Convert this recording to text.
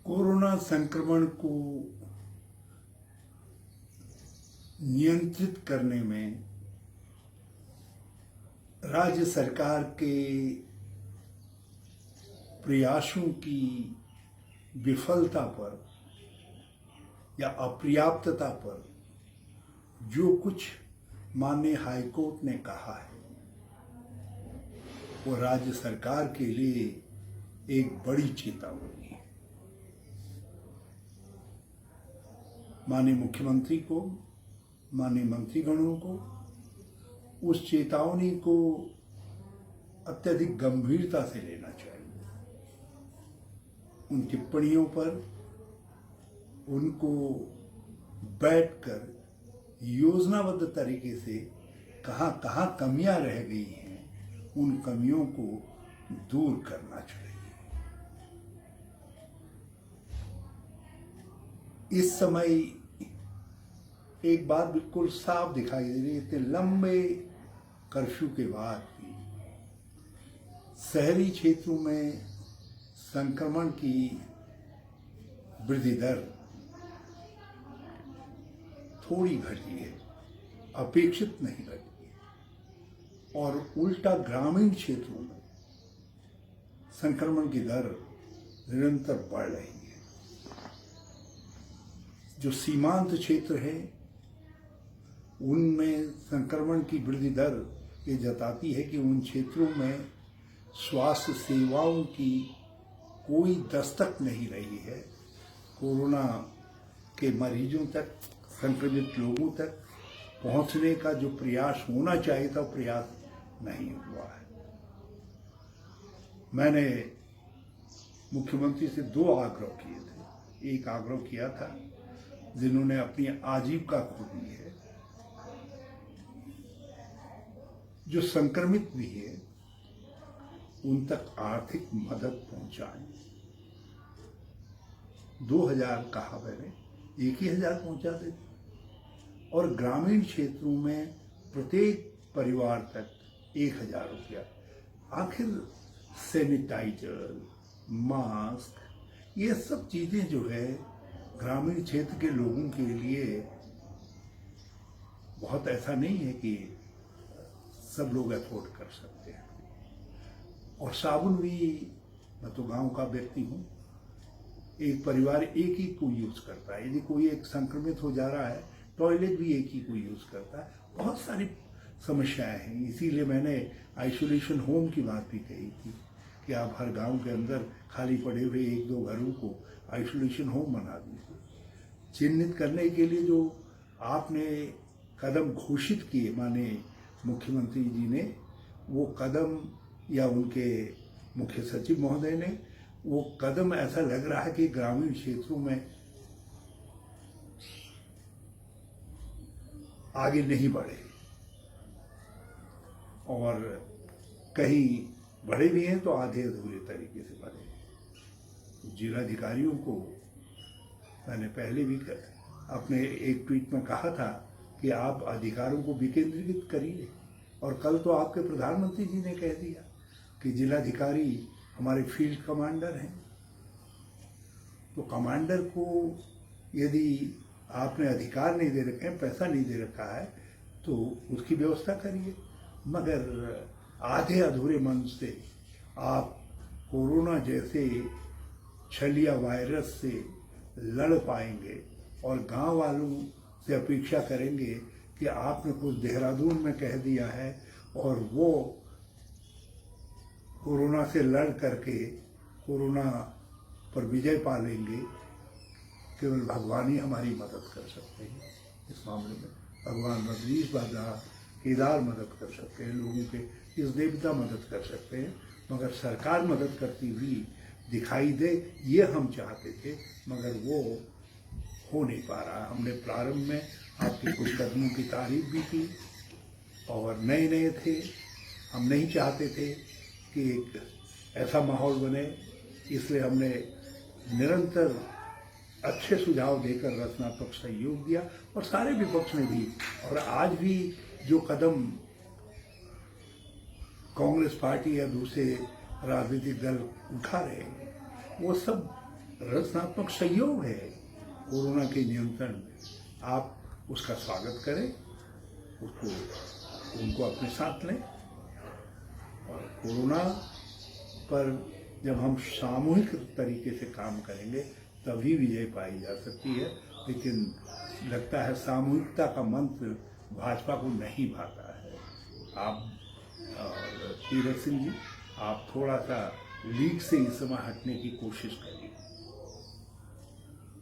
Corona संक्रमण को नियंत्रित करने में राज्य सरकार के प्रयासों की विफलता पर या अपर्याप्तता पर जो कुछ माननीय हाईकोर्ट ने कहा है वो राज्य सरकार के लिए एक बड़ी चेतावनी है। माननीय मुख्यमंत्री को, माननीय मंत्रीगणों को उस चेतावनी को अत्यधिक गंभीरता से लेना चाहिए। उन टिप्पणियों पर उनको बैठकर योजनाबद्ध तरीके से कहाँ कहाँ कमियां रह गई हैं उन कमियों को दूर करना चाहिए। इस समय एक बात बिल्कुल साफ दिखाई दे रही है, इतने लंबे कर्फ्यू के बाद भी शहरी क्षेत्रों में संक्रमण की वृद्धि दर थोड़ी घटी है, अपेक्षित नहीं घटी है, और उल्टा ग्रामीण क्षेत्रों में संक्रमण की दर निरंतर बढ़ रही है। जो सीमांत क्षेत्र है उनमें संक्रमण की वृद्धि दर ये जताती है कि उन क्षेत्रों में स्वास्थ्य सेवाओं की कोई दस्तक नहीं रही है। कोरोना के मरीजों तक, संक्रमित लोगों तक पहुंचने का जो प्रयास होना चाहिए था प्रयास नहीं हुआ है। मैंने मुख्यमंत्री से दो आग्रह किए थे। एक आग्रह किया था जिन्होंने अपनी आजीविका खो दी है, जो संक्रमित भी है उन तक आर्थिक मदद पहुंचाएं। 2000 कहा मैंने, 1000 पहुंचा देते, और ग्रामीण क्षेत्रों में प्रत्येक परिवार तक 1000 रुपया। आखिर सैनिटाइजर, मास्क, ये सब चीजें जो है ग्रामीण क्षेत्र के लोगों के लिए बहुत ऐसा नहीं है कि सब लोग अफोर्ड कर सकते हैं। और साबुन भी, मैं तो गांव का व्यक्ति हूँ, एक परिवार एक ही को यूज करता है। यदि कोई एक संक्रमित हो जा रहा है, टॉयलेट भी एक ही को यूज करता है। बहुत सारी समस्याएं हैं। इसीलिए मैंने आइसोलेशन होम की बात भी कही थी कि आप हर गांव के अंदर खाली पड़े हुए 1-2 घरों को आइसोलेशन होम बना दीजिए। चिन्हित करने के लिए जो आपने कदम घोषित किए माननीय मुख्यमंत्री जी ने, वो कदम, या उनके मुख्य सचिव महोदय ने, वो कदम ऐसा लग रहा है कि ग्रामीण क्षेत्रों में आगे नहीं बढ़े, और कहीं बढ़े भी हैं तो आधे अधूरे तरीके से बढ़े। जिलाधिकारियों को मैंने पहले भी अपने एक ट्वीट में कहा था कि आप अधिकारों को विकेंद्रीकृत करिए, और कल तो आपके प्रधानमंत्री जी ने कह दिया कि जिलाधिकारी हमारे फील्ड कमांडर हैं। तो कमांडर को यदि आपने अधिकार नहीं दे रखे हैं, पैसा नहीं दे रखा है, तो उसकी व्यवस्था करिए। मगर आधे अधूरे मन से आप कोरोना जैसे छलिया वायरस से लड़ पाएंगे, और गांव वालों से अपेक्षा करेंगे कि आपने कुछ देहरादून में कह दिया है और वो कोरोना से लड़ करके कोरोना पर विजय पा लेंगे। केवल भगवान ही हमारी मदद कर सकते हैं इस मामले में। भगवान बद्रीश बाबा, केदार मदद कर सकते हैं, लोगों के इस देवता मदद कर सकते हैं, मगर सरकार मदद करती हुई दिखाई दे, ये हम चाहते थे, मगर वो हो नहीं पा रहा। हमने प्रारंभ में आपके कुछ कदमों की तारीफ भी की, और नए नए थे, हम नहीं चाहते थे कि एक ऐसा माहौल बने, इसलिए हमने निरंतर अच्छे सुझाव देकर रचनात्मक सहयोग दिया, और सारे विपक्ष ने भी। और आज भी जो कदम कांग्रेस पार्टी या दूसरे राजनीतिक दल उठा रहे हैं, वो सब रचनात्मक सहयोग है कोरोना के नियंत्रण में। आप उसका स्वागत करें, उनको अपने साथ लें, और कोरोना पर जब हम सामूहिक तरीके से काम करेंगे तभी विजय पाई जा सकती है। लेकिन लगता है सामूहिकता का मंत्र भाजपा को नहीं भाता है। आप तीरथ सिंह जी, आप थोड़ा सा लीड से इस समय हटने की कोशिश करिए।